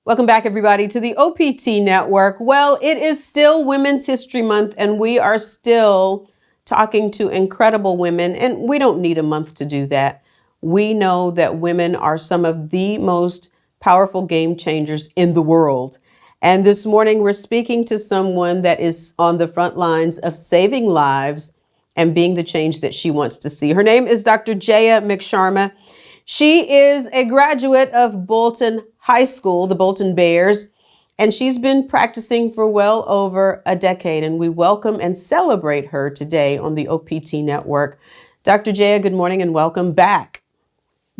Welcome back, everybody, to the OPT Network. Well, it is still Women's History Month, and we are still talking to incredible women, and we don't need a month to do that. We know that women are some of the most powerful game changers in the world. And this morning, we're speaking to someone that is on the front lines of saving lives and being the change that she wants to see. Her name is Dr. Jaya McSharma. She is a graduate of Bolton High School, the Bolton Bears, and she's been practicing for well over a decade. And we welcome and celebrate her today on the OPT Network. Dr. Jaya, good morning and welcome back.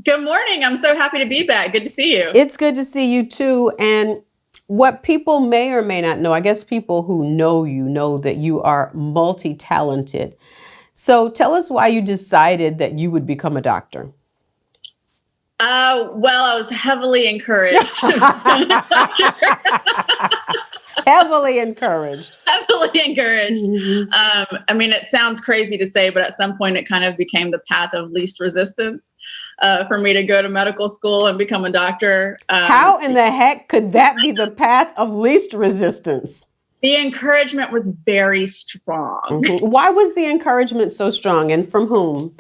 Good morning. I'm so happy to be back. Good to see you. It's good to see you too. And what people may or may not know, I guess people who know you know that you are multi-talented. So tell us why you decided that you would become a doctor. Well, I was heavily encouraged. Heavily encouraged. Heavily encouraged. Mm-hmm. I mean, it sounds crazy to say, but at some point it kind of became the path of least resistance for me to go to medical school and become a doctor. How in the heck could that be the path of least resistance? The encouragement was very strong. Mm-hmm. Why was the encouragement so strong, and from whom?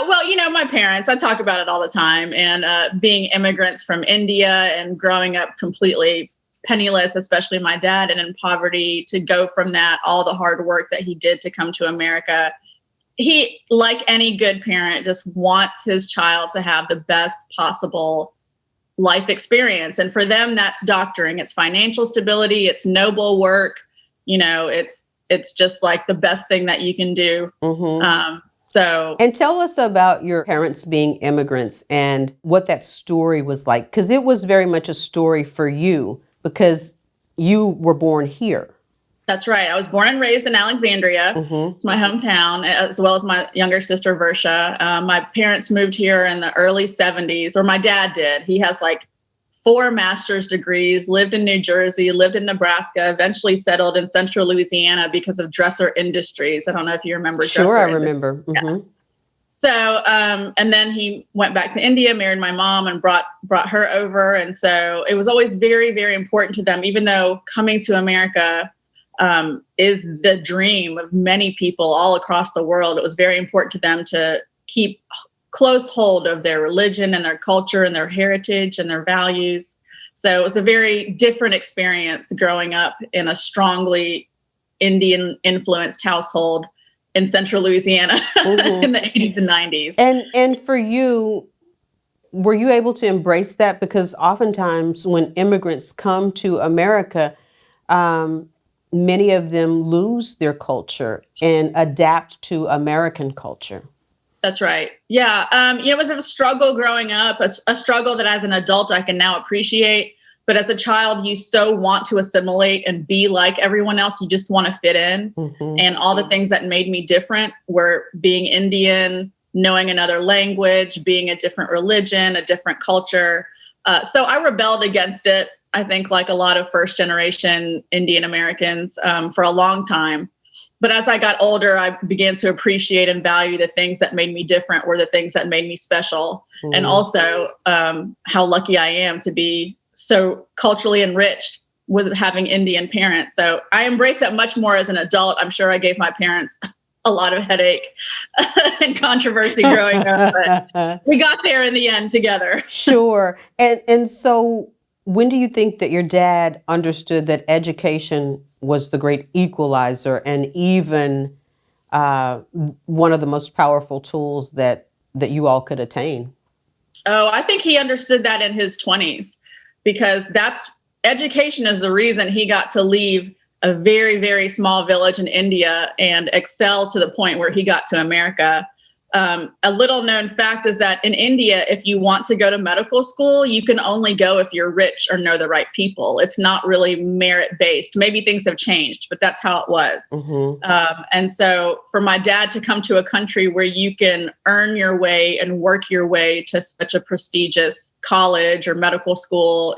Well, you know, my parents, I talk about it all the time, and being immigrants from India and growing up completely penniless, especially my dad, and in poverty, to go from that, all the hard work that he did to come to America. He, like any good parent, just wants his child to have the best possible life experience. And for them, that's doctoring. It's financial stability. It's noble work. You know, it's just like the best thing that you can do. Mm-hmm. And tell us about your parents being immigrants and what that story was like, because it was very much a story for you because you were born here. That's right. I was born and raised in Alexandria. Mm-hmm. It's my hometown, as well as my younger sister, Versha. My parents moved here in the early 70s, or my dad did. He has like 4 master's degrees, lived in New Jersey, lived in Nebraska, eventually settled in central Louisiana because of Dresser Industries. I don't know if you remember. Sure, I remember. Mm-hmm. Yeah. So, and then he went back to India, married my mom, and brought her over. And so it was always very, very important to them, even though coming to America is the dream of many people all across the world. It was very important to them to keep close hold of their religion and their culture and their heritage and their values. So it was a very different experience growing up in a strongly Indian influenced household in central Louisiana mm-hmm. in the 80s and 90s. And for you, were you able to embrace that? Because oftentimes when immigrants come to America, many of them lose their culture and adapt to American culture. That's right. Yeah. It was a struggle growing up, a struggle that as an adult I can now appreciate. But as a child, you so want to assimilate and be like everyone else. You just want to fit in. Mm-hmm. And all the things that made me different were being Indian, knowing another language, being a different religion, a different culture. So I rebelled against it, I think, like a lot of first generation Indian Americans for a long time. But as I got older, I began to appreciate and value the things that made me different were the things that made me special. Mm. And also how lucky I am to be so culturally enriched with having Indian parents. So I embrace that much more as an adult. I'm sure I gave my parents a lot of headache and controversy growing up, but we got there in the end together. Sure. And so when do you think that your dad understood that education was the great equalizer and even one of the most powerful tools that you all could attain? Oh, I think he understood that in his 20s, because education is the reason he got to leave a very, very small village in India and excel to the point where he got to America. A little known fact is that in India, if you want to go to medical school, you can only go if you're rich or know the right people. It's not really merit-based. Maybe things have changed, but that's how it was. Mm-hmm. And so for my dad to come to a country where you can earn your way and work your way to such a prestigious college or medical school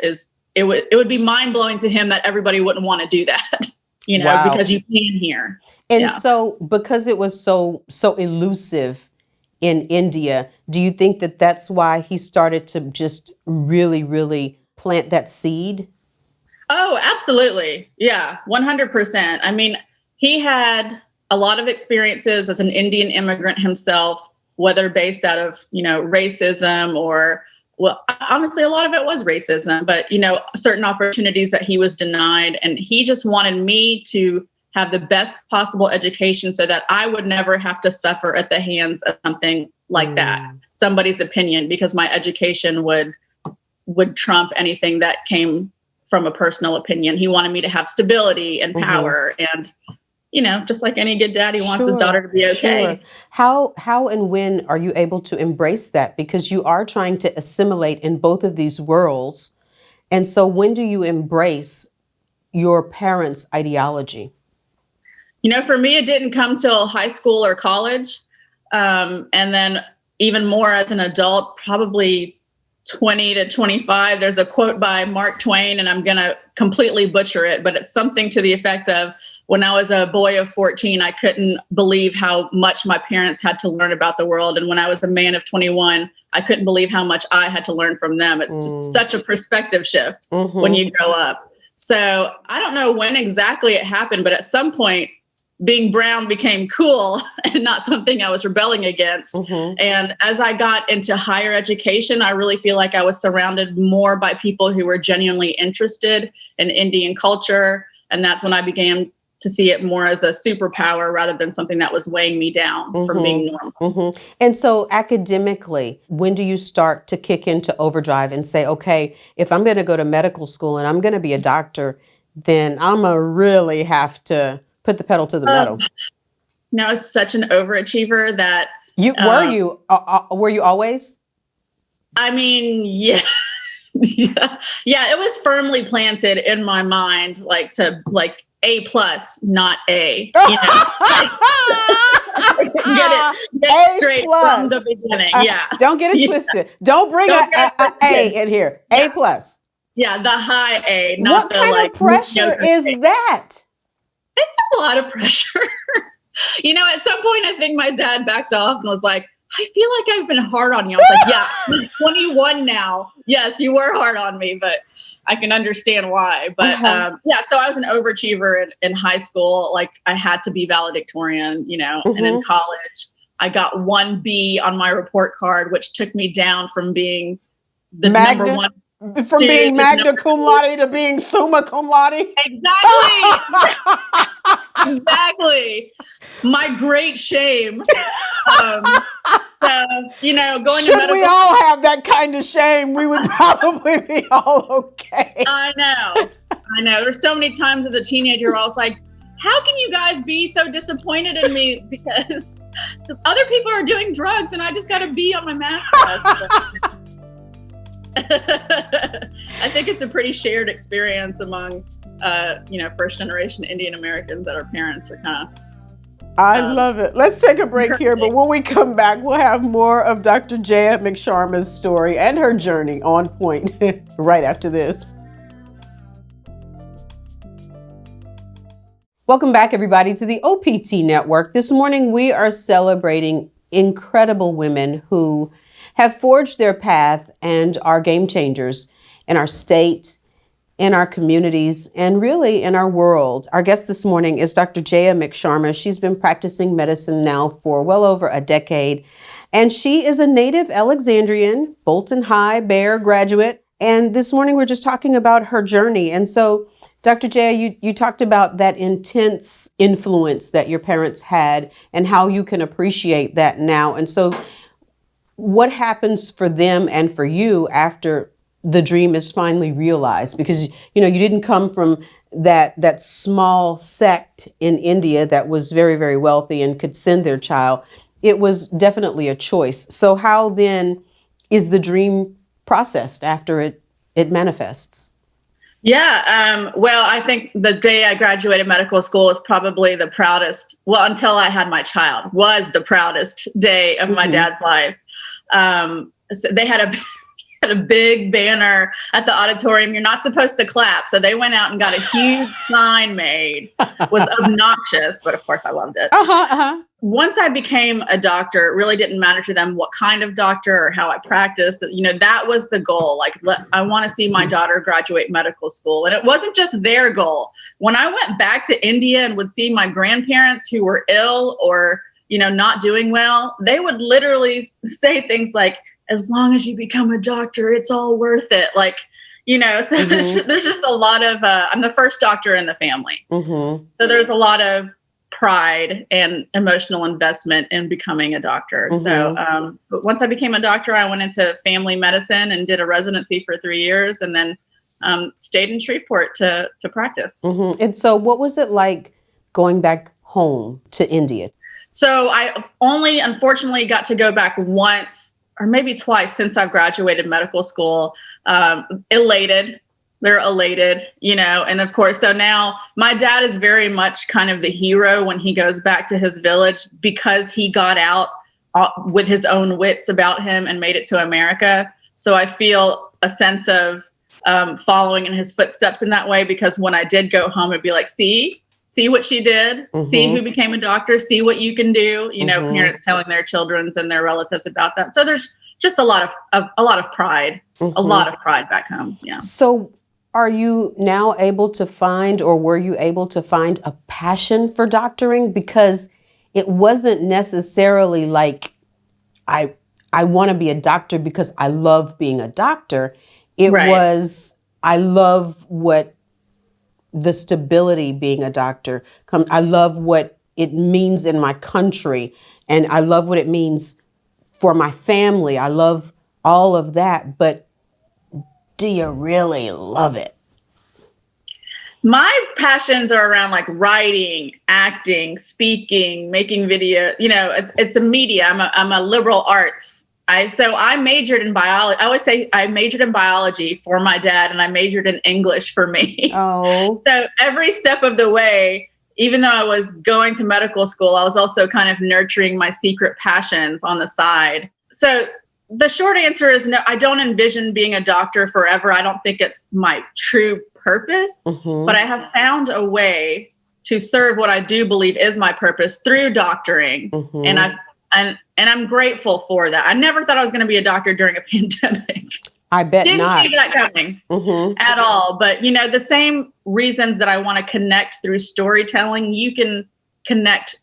it would be mind-blowing to him that everybody wouldn't want to do that, wow. Because you can here. And so because it was so elusive in India, do you think that that's why he started to just really, really plant that seed? Oh, absolutely. Yeah, 100%. I mean, he had a lot of experiences as an Indian immigrant himself, whether based out of, racism or, well, honestly, a lot of it was racism, but, certain opportunities that he was denied. And he just wanted me to have the best possible education so that I would never have to suffer at the hands of something like that, somebody's opinion, because my education would trump anything that came from a personal opinion. He wanted me to have stability and power and, just like any good daddy wants his daughter to be okay. Sure. How and when are you able to embrace that? Because you are trying to assimilate in both of these worlds. And so when do you embrace your parents' ideology? For me, it didn't come till high school or college. And then even more as an adult, probably 20 to 25. There's a quote by Mark Twain, and I'm going to completely butcher it, but it's something to the effect of, when I was a boy of 14, I couldn't believe how much my parents had to learn about the world. And when I was a man of 21, I couldn't believe how much I had to learn from them. It's just such a perspective shift when you grow up. So I don't know when exactly it happened, but at some point, being brown became cool and not something I was rebelling against. And as I got into higher education, I really feel like I was surrounded more by people who were genuinely interested in Indian culture. And that's when I began to see it more as a superpower rather than something that was weighing me down from being normal. And so academically, when do you start to kick into overdrive and say, okay, if I'm going to go to medical school and I'm going to be a doctor, then I'm going to really have to put the pedal to the metal? I was such an overachiever that... Were you always? I mean, yeah. Yeah, it was firmly planted in my mind, like A+, not A. Get it straight from the beginning. Yeah. Don't get it twisted. Don't bring an A in here. A+. Yeah, the high A, not what the kind of pressure is that? It's a lot of pressure. At some point, I think my dad backed off and was like, I feel like I've been hard on you. I was like, yeah, I'm 21 now. Yes, you were hard on me, but I can understand why. But so I was an overachiever in high school. Like, I had to be valedictorian, and in college, I got 1 B on my report card, which took me down from being the number one. From being magna cum laude to being summa cum laude? Exactly. Exactly. My great shame. Going Should to medical we all have that kind of shame, we would probably be all okay. I know. There's so many times as a teenager where I was like, how can you guys be so disappointed in me because other people are doing drugs and I just got a B on my math test. I think it's a pretty shared experience among, first generation Indian Americans that our parents are kind of. I love it. Let's take a break here, but when we come back, we'll have more of Dr. Jaya McSharma's story and her journey on point right after this. Welcome back, everybody, to the OPT Network. This morning, we are celebrating incredible women who have forged their path and are game changers in our state, in our communities, and really in our world. Our guest this morning is Dr. Jaya McSharma. She's been practicing medicine now for well over a decade, and she is a native Alexandrian, Bolton High Bear graduate. And this morning, we're just talking about her journey. And so, Dr. Jaya, you talked about that intense influence that your parents had and how you can appreciate that now. And so, what happens for them and for you after the dream is finally realized? Because, you didn't come from that small sect in India that was very, very wealthy and could send their child. It was definitely a choice. So how then is the dream processed after it manifests? Yeah. Well, I think the day I graduated medical school was probably the proudest, well, until I had my child, was the proudest day of my dad's life. So they had had a big banner at the auditorium. You're not supposed to clap. So they went out and got a huge sign made. It was obnoxious, but of course I loved it. Once I became a doctor, it really didn't matter to them what kind of doctor or how I practiced. That was the goal. Like, I want to see my daughter graduate medical school. And it wasn't just their goal. When I went back to India and would see my grandparents who were ill or, not doing well, they would literally say things like, as long as you become a doctor, it's all worth it. Like, so there's just a lot of, I'm the first doctor in the family. So there's a lot of pride and emotional investment in becoming a doctor. So, but once I became a doctor, I went into family medicine and did a residency for 3 years, and then stayed in Shreveport to practice. And so what was it like going back home to India? So I only unfortunately got to go back once or maybe twice since I've graduated medical school. Elated. They're elated, and of course, so now my dad is very much kind of the hero when he goes back to his village because he got out with his own wits about him and made it to America. So I feel a sense of following in his footsteps in that way, because when I did go home, it'd be like, see what she did, see who became a doctor, see what you can do, parents telling their children and their relatives about that. So there's just a lot of pride, a lot of pride back home. Yeah. So are you now able to find, or were you able to find, a passion for doctoring? Because it wasn't necessarily like, I want to be a doctor because I love being a doctor. It was, I love what the stability being a doctor. I love what it means in my country, and I love what it means for my family. I love all of that, but do you really love it? My passions are around like writing, acting, speaking, making video. It's a media. I'm a liberal arts. So I majored in biology. I always say I majored in biology for my dad, and I majored in English for me. Oh. So every step of the way, even though I was going to medical school, I was also kind of nurturing my secret passions on the side. So the short answer is no, I don't envision being a doctor forever. I don't think it's my true purpose, but I have found a way to serve what I do believe is my purpose through doctoring. And I'm grateful for that. I never thought I was going to be a doctor during a pandemic. I bet Didn't not. see that coming at all. But, the same reasons that I want to connect through storytelling, you can connect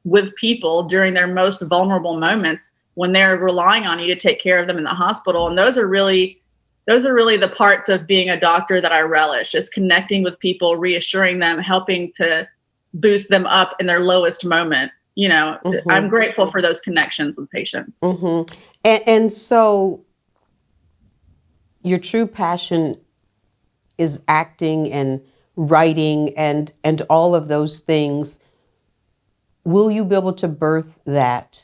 with people during their most vulnerable moments when they're relying on you to take care of them in the hospital. And those are really the parts of being a doctor that I relish, is connecting with people, reassuring them, helping to boost them up in their lowest moment. I'm grateful for those connections with patients. And so your true passion is acting and writing and all of those things. Will you be able to birth that?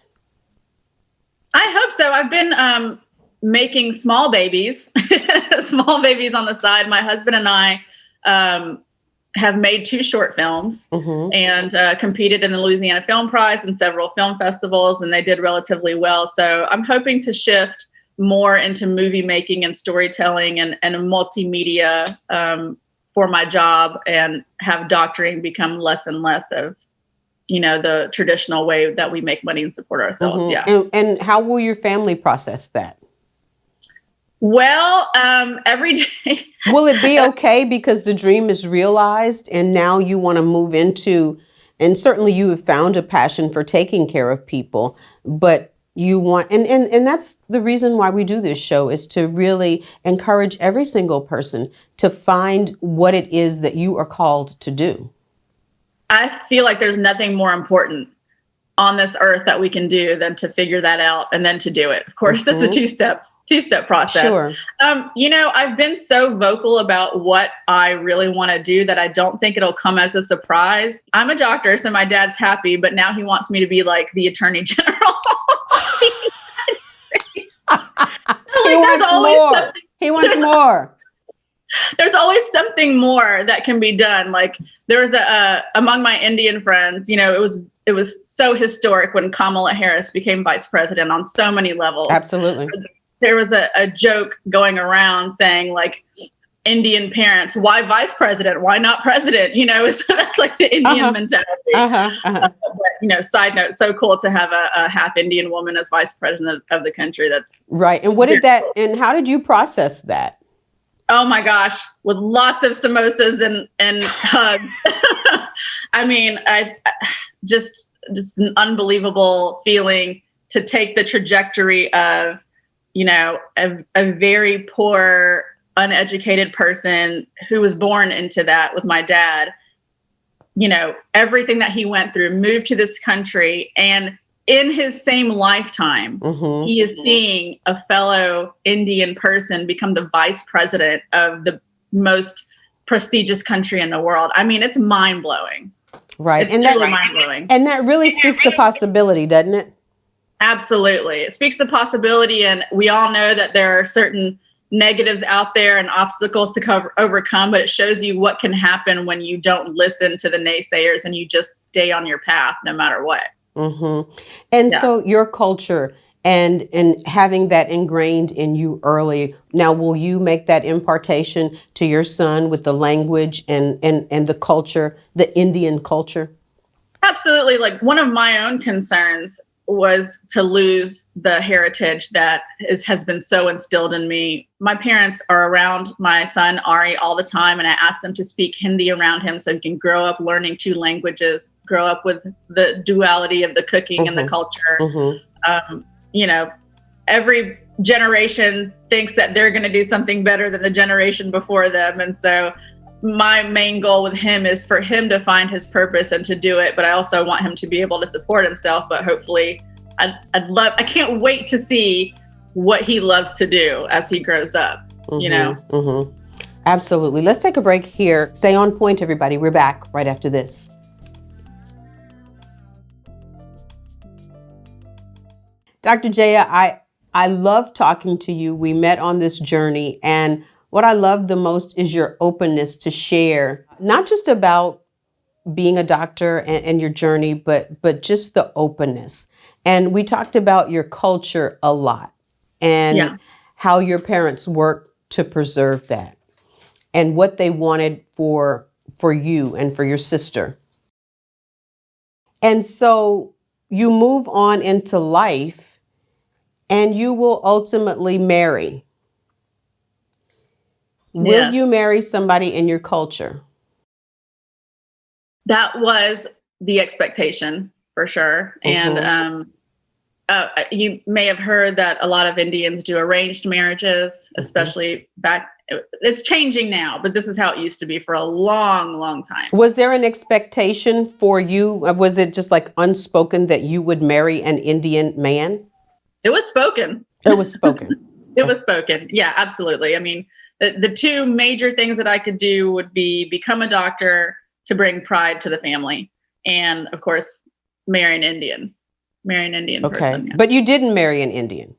I hope so. I've been making small babies on the side. My husband and I have made 2 short films and competed in the Louisiana Film Prize and several film festivals, and they did relatively well. So I'm hoping to shift more into movie making and storytelling and a multimedia for my job, and have doctoring become less and less of the traditional way that we make money and support ourselves. Yeah. And how will your family process that? Well, every day. Will it be okay because the dream is realized and now you want to move into, and certainly you have found a passion for taking care of people, but you want, and that's the reason why we do this show, is to really encourage every single person to find what it is that you are called to do. I feel like there's nothing more important on this earth that we can do than to figure that out and then to do it. Of course, that's a two-step process. Sure. I've been so vocal about what I really want to do that I don't think it'll come as a surprise. I'm a doctor, so my dad's happy, but now he wants me to be like the attorney general of the United States. He wants more. There's always something more that can be done. Like there was among my Indian friends, it was so historic when Kamala Harris became vice president on so many levels. Absolutely. there was a joke going around saying like, Indian parents, why vice president? Why not president? So that's like the Indian mentality. But, side note, so cool to have a half Indian woman as vice president of the country. That's right. And cool. And how did you process that? Oh my gosh, with lots of samosas and hugs. I mean, I just an unbelievable feeling to take the trajectory of, a very poor, uneducated person who was born into that with my dad, everything that he went through, moved to this country, and in his same lifetime, he is seeing a fellow Indian person become the vice president of the most prestigious country in the world. I mean, it's mind-blowing. Right. It's truly mind-blowing. And that really speaks to possibility, doesn't it? Absolutely. It speaks to possibility, and we all know that there are certain negatives out there and obstacles to overcome, but it shows you what can happen when you don't listen to the naysayers and you just stay on your path no matter what. And so your culture and having that ingrained in you early, now will you make that impartation to your son with the language and the culture, the Indian culture? Absolutely. Like, one of my own concerns was to lose the heritage that has been so instilled in me. My parents are around my son, Ari, all the time, and I ask them to speak Hindi around him so he can grow up learning 2 languages, grow up with the duality of the cooking and the culture. Every generation thinks that they're going to do something better than the generation before them. And so my main goal with him is for him to find his purpose and to do it. But I also want him to be able to support himself. But hopefully I can't wait to see what he loves to do as he grows up, Absolutely. Let's take a break here. Stay on point, everybody. We're back right after this. Dr. Jaya, I love talking to you. We met on this journey, and what I love the most is your openness to share, not just about being a doctor and your journey, but just the openness. And we talked about your culture a lot and how your parents worked to preserve that and what they wanted for you and for your sister. And so you move on into life and you will ultimately marry. Will you marry somebody in your culture? That was the expectation for sure. And you may have heard that a lot of Indians do arranged marriages, especially back. It's changing now, but this is how it used to be for a long, long time. Was there an expectation for you? Was it just like unspoken that you would marry an Indian man? It was spoken. It was spoken. It was spoken. Yeah, absolutely. I mean, the 2 major things that I could do would be become a doctor to bring pride to the family. And of course, marry an Indian person. Yeah. But you didn't marry an Indian.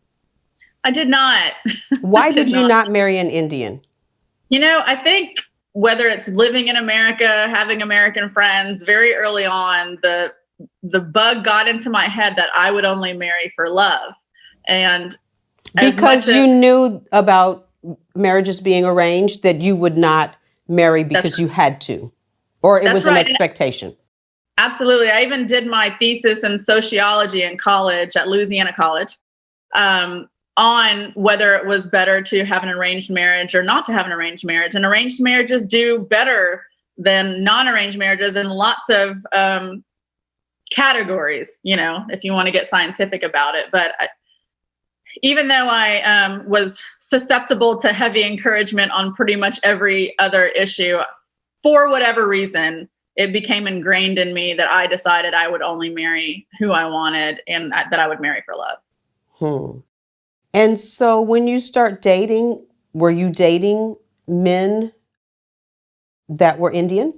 I did not. Why did you not marry an Indian? I think whether it's living in America, having American friends, very early on, the bug got into my head that I would only marry for love. And because you knew about marriages being arranged, that you would not marry because you had to, or it was an expectation. Absolutely. I even did my thesis in sociology in college at Louisiana College on whether it was better to have an arranged marriage or not to have an arranged marriage. And arranged marriages do better than non-arranged marriages in lots of categories, if you want to get scientific about it. But even though I was susceptible to heavy encouragement on pretty much every other issue, for whatever reason, it became ingrained in me that I decided I would only marry who I wanted and that I would marry for love. And so when you start dating, were you dating men that were Indian?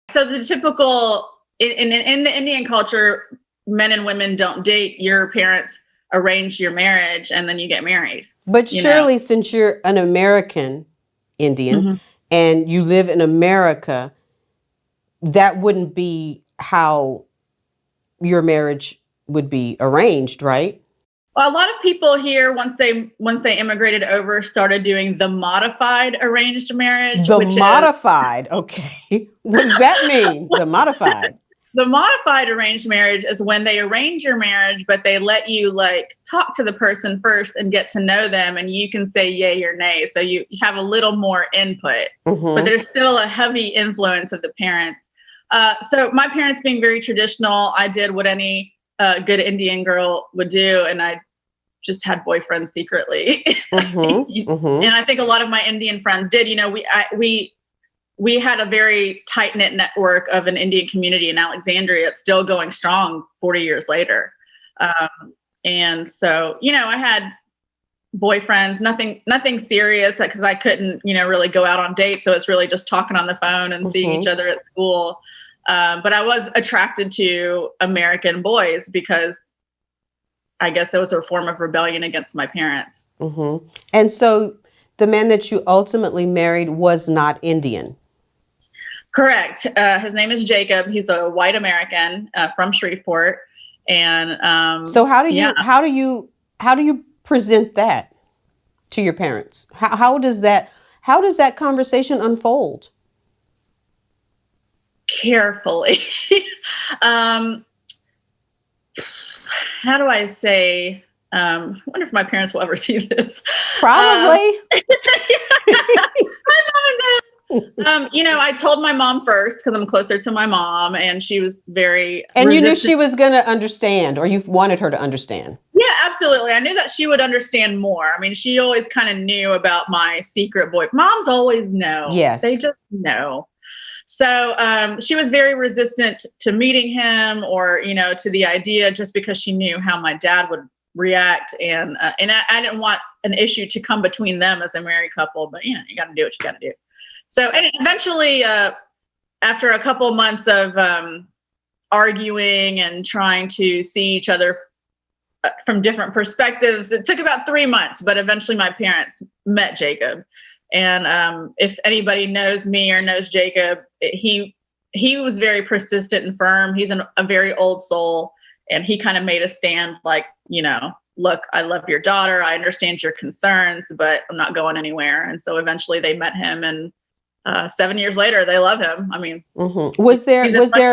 So the typical, in the Indian culture, men and women don't date. Your parents arrange your marriage and then you get married. But surely since you're an American Indian and you live in America, that wouldn't be how your marriage would be arranged, right? Well, a lot of people here, once they immigrated over, started doing the modified arranged marriage, The which is modified. Okay. What does that mean? The modified. the modified arranged marriage is when they arrange your marriage, but they let you like talk to the person first and get to know them, and you can say yay or nay. So you have a little more input, but there's still a heavy influence of the parents. So my parents being very traditional, I did what any good Indian girl would do, and I just had boyfriends secretly. And I think a lot of my Indian friends did. You know, we had a very tight knit network of an Indian community in Alexandria. It's still going strong 40 years later. And so, you know, I had boyfriends, nothing serious because I couldn't, you know, really go out on dates. So it's really just talking on the phone and seeing each other at school. But I was attracted to American boys because I guess it was a form of rebellion against my parents. And so the man that you ultimately married was not Indian. Correct. His name is Jacob. He's a white American from Shreveport. And so how do you present that to your parents? How does that conversation unfold? Carefully. How do I say? I wonder if my parents will ever see this. Probably. You know, I told my mom first because I'm closer to my mom, and she was very And resistant. You knew she was going to understand, or you wanted her to understand. Yeah, absolutely. I knew that she would understand more. I mean, she always kind of knew about my secret boy. Moms always know. Yes. They just know. So she was very resistant to meeting him or, you know, to the idea just because she knew how my dad would react. And I didn't want an issue to come between them as a married couple, but, you know, you got to do what you got to do. So and eventually, after a couple of months of arguing and trying to see each other from different perspectives, it took about 3 months, but eventually my parents met Jacob. And if anybody knows me or knows Jacob, he was very persistent and firm. He's a very old soul, and he kind of made a stand like, you know, look, I love your daughter. I understand your concerns, but I'm not going anywhere. And so eventually they met him, and 7 years later, they love him. I mean, was there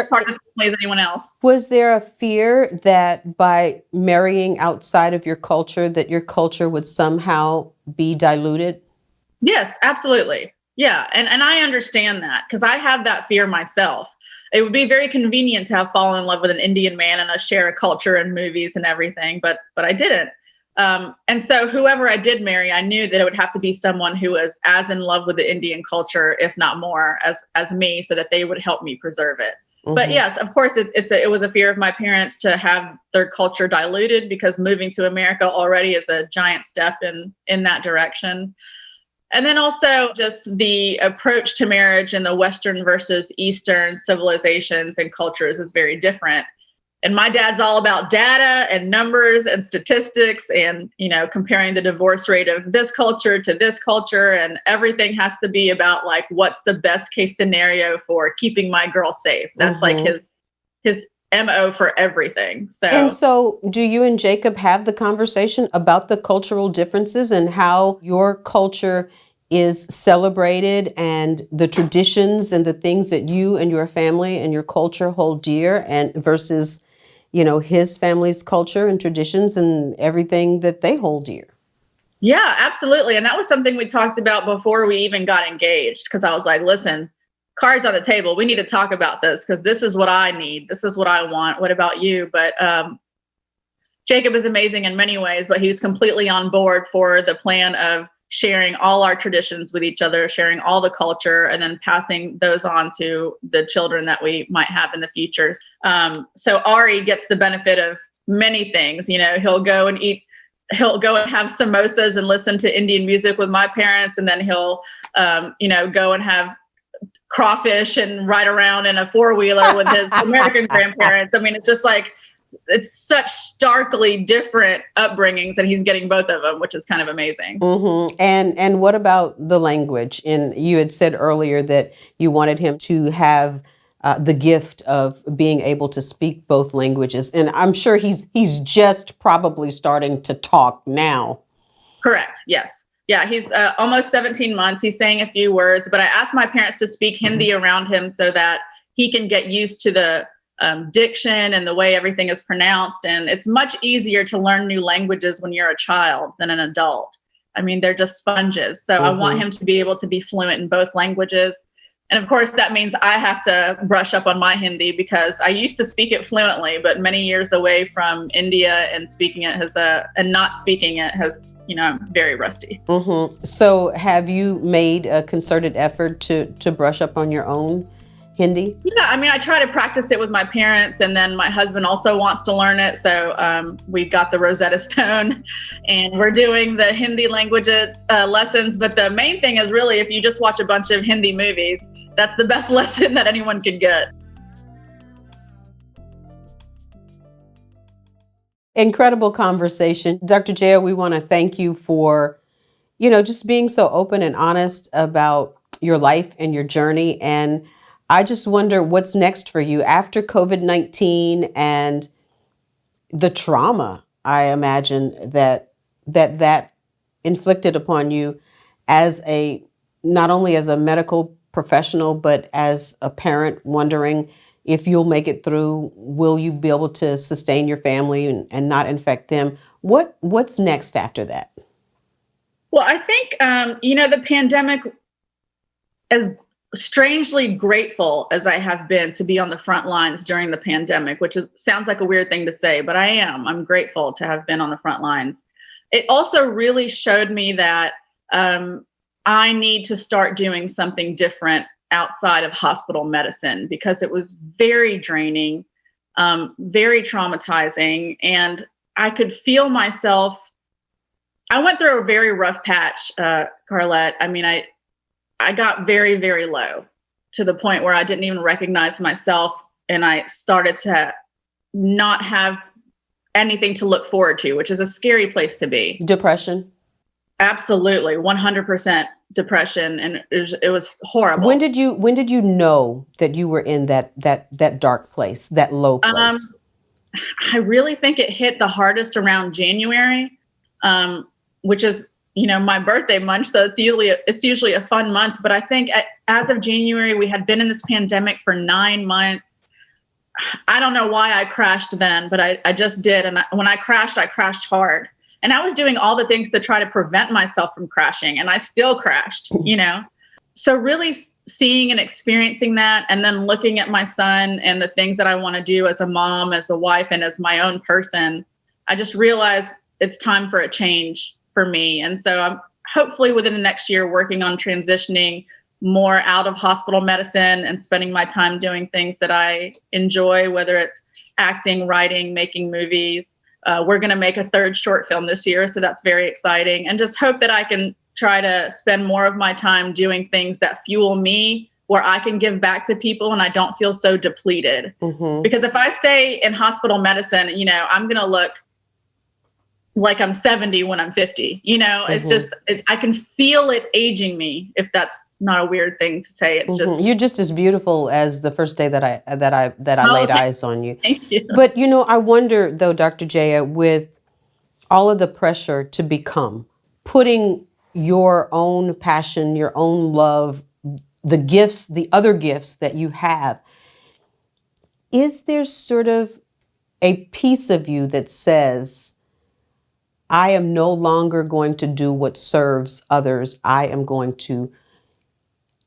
part of the family as anyone else? Was there a fear that by marrying outside of your culture, that your culture would somehow be diluted? Yes, absolutely. Yeah. And I understand that because I have that fear myself. It would be very convenient to have fallen in love with an Indian man and us share a culture and movies and everything, but I didn't. And so whoever I did marry, I knew that it would have to be someone who was as in love with the Indian culture, if not more, as me, so that they would help me preserve it. But yes, of course, it was a fear of my parents to have their culture diluted because moving to America already is a giant step in that direction. And then also just the approach to marriage in the Western versus Eastern civilizations and cultures is very different. And my dad's all about data and numbers and statistics and, you know, comparing the divorce rate of this culture to this culture. And everything has to be about like, what's the best case scenario for keeping my girl safe? That's like his MO for everything. So do you and Jacob have the conversation about the cultural differences and how your culture is celebrated and the traditions and the things that you and your family and your culture hold dear and versus, you know, his family's culture and traditions and everything that they hold dear? Yeah, absolutely. And that was something we talked about before we even got engaged, because I was like, listen, cards on the table. We need to talk about this because this is what I need. This is what I want. What about you? But Jacob is amazing in many ways, but he was completely on board for the plan of sharing all our traditions with each other, sharing all the culture, and then passing those on to the children that we might have in the future. So Ari gets the benefit of many things. You know, he'll go and have samosas and listen to Indian music with my parents, and then he'll, go and have crawfish and ride around in a four-wheeler with his American grandparents. I mean, it's just like, it's such starkly different upbringings, and he's getting both of them, which is kind of amazing. And what about the language? And you had said earlier that you wanted him to have the gift of being able to speak both languages. And I'm sure he's just probably starting to talk now. Correct. Yes. Yeah. He's almost 17 months. He's saying a few words, but I asked my parents to speak Hindi around him so that he can get used to the diction and the way everything is pronounced. And it's much easier to learn new languages when you're a child than an adult. I mean, they're just sponges. So I want him to be able to be fluent in both languages. And of course, that means I have to brush up on my Hindi because I used to speak it fluently, but many years away from India and speaking it has and not speaking it has, I'm very rusty. So have you made a concerted effort to brush up on your own Hindi? Yeah, I mean, I try to practice it with my parents, and then my husband also wants to learn it. So we've got the Rosetta Stone, and we're doing the Hindi languages lessons. But the main thing is really, if you just watch a bunch of Hindi movies, that's the best lesson that anyone could get. Incredible conversation. Dr. Jaya, we want to thank you for, just being so open and honest about your life and your journey. And I just wonder what's next for you after COVID-19 and the trauma, I imagine, that inflicted upon you as not only as a medical professional, but as a parent, wondering if you'll make it through. Will you be able to sustain your family and not infect them? What's next after that? Well, I think, the pandemic, as strangely grateful as I have been to be on the front lines during the pandemic, which sounds like a weird thing to say, but I'm grateful to have been on the front lines. It also really showed me that I need to start doing something different outside of hospital medicine, because it was very draining, very traumatizing. And I could feel myself. I went through a very rough patch, Carlette. I mean, I got very, very low to the point where I didn't even recognize myself. And I started to not have anything to look forward to, which is a scary place to be. Depression? Absolutely. 100% depression. And it was horrible. When did you know that you were in that dark place, that low place? I really think it hit the hardest around January, which is, my birthday month. So it's usually a fun month. But I think as of January, we had been in this pandemic for 9 months. I don't know why I crashed then, but I just did. And when I crashed hard. And I was doing all the things to try to prevent myself from crashing. And I still crashed, So really seeing and experiencing that, and then looking at my son and the things that I want to do as a mom, as a wife, and as my own person, I just realized it's time for a change for me. And so I'm hopefully within the next year working on transitioning more out of hospital medicine and spending my time doing things that I enjoy, whether it's acting, writing, making movies. We're going to make a 3rd short film this year, so that's very exciting. And just hope that I can try to spend more of my time doing things that fuel me, where I can give back to people and I don't feel so depleted. Because if I stay in hospital medicine, I'm going to look like I'm 70 when I'm 50. It's just, I can feel it aging me, if that's not a weird thing to say. It's just, you're just as beautiful as the first day that I laid eyes on you. Thank you. But I wonder though, Dr. Jaya, with all of the pressure to become, putting your own passion, your own love, the other gifts that you have, is there sort of a piece of you that says, I am no longer going to do what serves others. I am going to,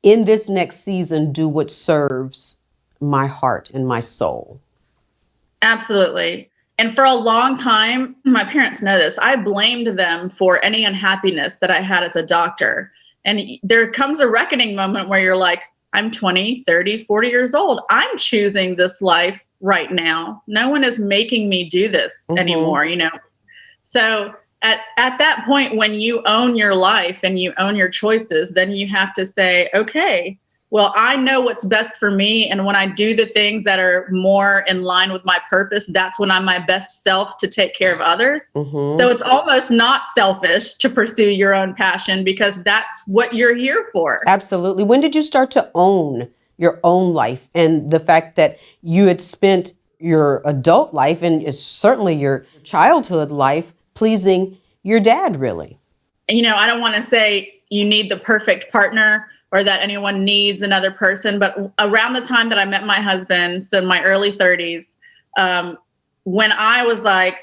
in this next season, do what serves my heart and my soul? Absolutely. And for a long time, my parents know this, I blamed them for any unhappiness that I had as a doctor. And there comes a reckoning moment where you're like, I'm 20, 30, 40 years old. I'm choosing this life right now. No one is making me do this anymore, So at that point, when you own your life and you own your choices, then you have to say, okay, well, I know what's best for me. And when I do the things that are more in line with my purpose, that's when I'm my best self to take care of others. So it's almost not selfish to pursue your own passion, because that's what you're here for. Absolutely. When did you start to own your own life and the fact that you had spent your adult life and it's certainly your childhood life pleasing your dad, really. I don't want to say you need the perfect partner or that anyone needs another person, but around the time that I met my husband, so in my early 30s, when I was like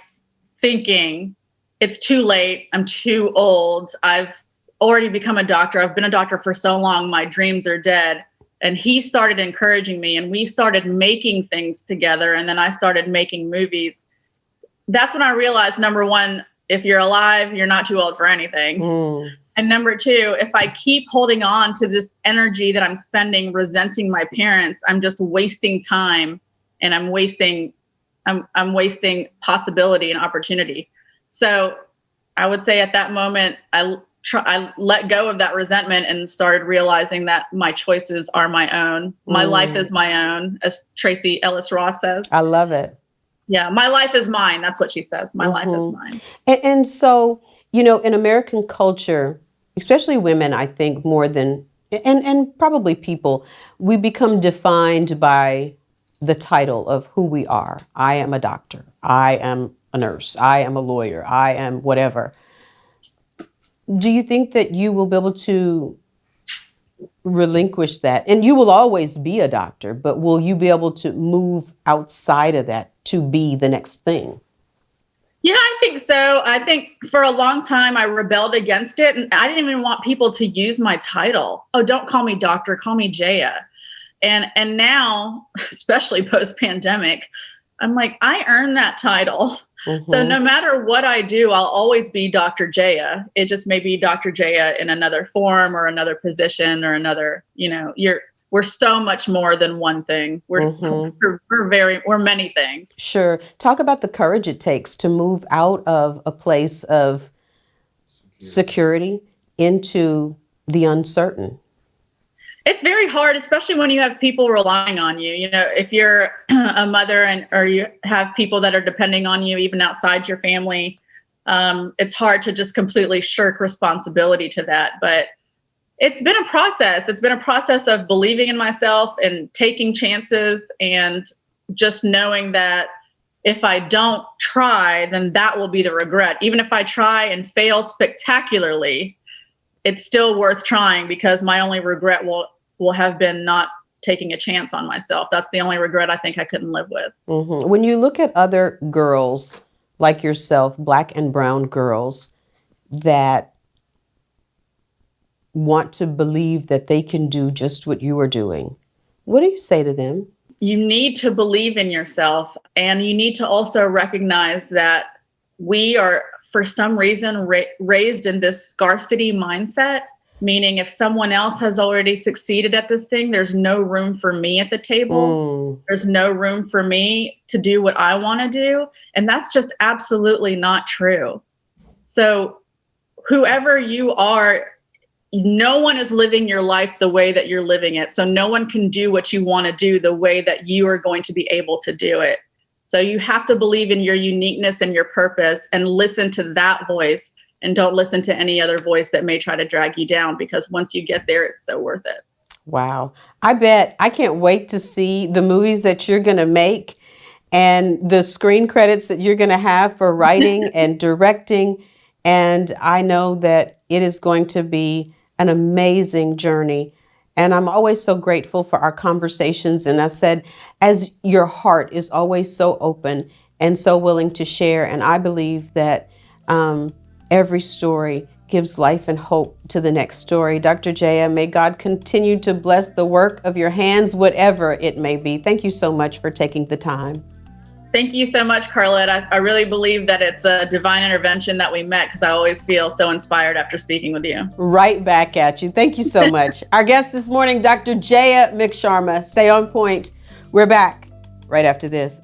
thinking, it's too late, I'm too old, I've already become a doctor, I've been a doctor for so long, my dreams are dead. And he started encouraging me and we started making things together. And then I started making movies. That's when I realized, number one, if you're alive, you're not too old for anything. And number two, if I keep holding on to this energy that I'm spending resenting my parents, I'm just wasting time and I'm wasting possibility and opportunity. So I would say at that moment, I let go of that resentment and started realizing that my choices are my own. My life is my own, as Tracy Ellis Ross says. I love it. Yeah, my life is mine. That's what she says. My life is mine. And so, in American culture, especially women, I think more than, and probably people, we become defined by the title of who we are. I am a doctor. I am a nurse. I am a lawyer. I am whatever. Do you think that you will be able to relinquish that? And you will always be a doctor, but will you be able to move outside of that to be the next thing? Yeah, I think so. I think for a long time I rebelled against it and I didn't even want people to use my title. Oh, don't call me doctor, call me Jaya. And now, especially post-pandemic, I'm like, I earned that title. So no matter what I do, I'll always be Dr. Jaya. It just may be Dr. Jaya in another form or another position or another, we're so much more than one thing. We're many things. Sure. Talk about the courage it takes to move out of a place of security into the uncertain. It's very hard, especially when you have people relying on you. If you're a mother or you have people that are depending on you, even outside your family, it's hard to just completely shirk responsibility to that. But it's been a process. It's been a process of believing in myself and taking chances and just knowing that if I don't try, then that will be the regret. Even if I try and fail spectacularly, it's still worth trying because my only regret will have been not taking a chance on myself. That's the only regret I think I couldn't live with. When you look at other girls like yourself, Black and brown girls that want to believe that they can do just what you are doing, what do you say to them? You need to believe in yourself, and you need to also recognize that we are, for some reason, raised in this scarcity mindset, meaning if someone else has already succeeded at this thing, there's no room for me at the table. There's no room for me to do what I want to do. And that's just absolutely not true. So whoever you are, no one is living your life the way that you're living it. So no one can do what you want to do the way that you are going to be able to do it. So you have to believe in your uniqueness and your purpose and listen to that voice and don't listen to any other voice that may try to drag you down, because once you get there, it's so worth it. Wow. I can't wait to see the movies that you're going to make and the screen credits that you're going to have for writing and directing. And I know that it is going to be an amazing journey. And I'm always so grateful for our conversations. And I said, as your heart is always so open and so willing to share. And I believe that every story gives life and hope to the next story. Dr. Jaya, may God continue to bless the work of your hands, whatever it may be. Thank you so much for taking the time. Thank you so much, Carlette. I really believe that it's a divine intervention that we met, because I always feel so inspired after speaking with you. Right back at you. Thank you so much. Our guest this morning, Dr. Jaya McSharma. Stay on point. We're back right after this.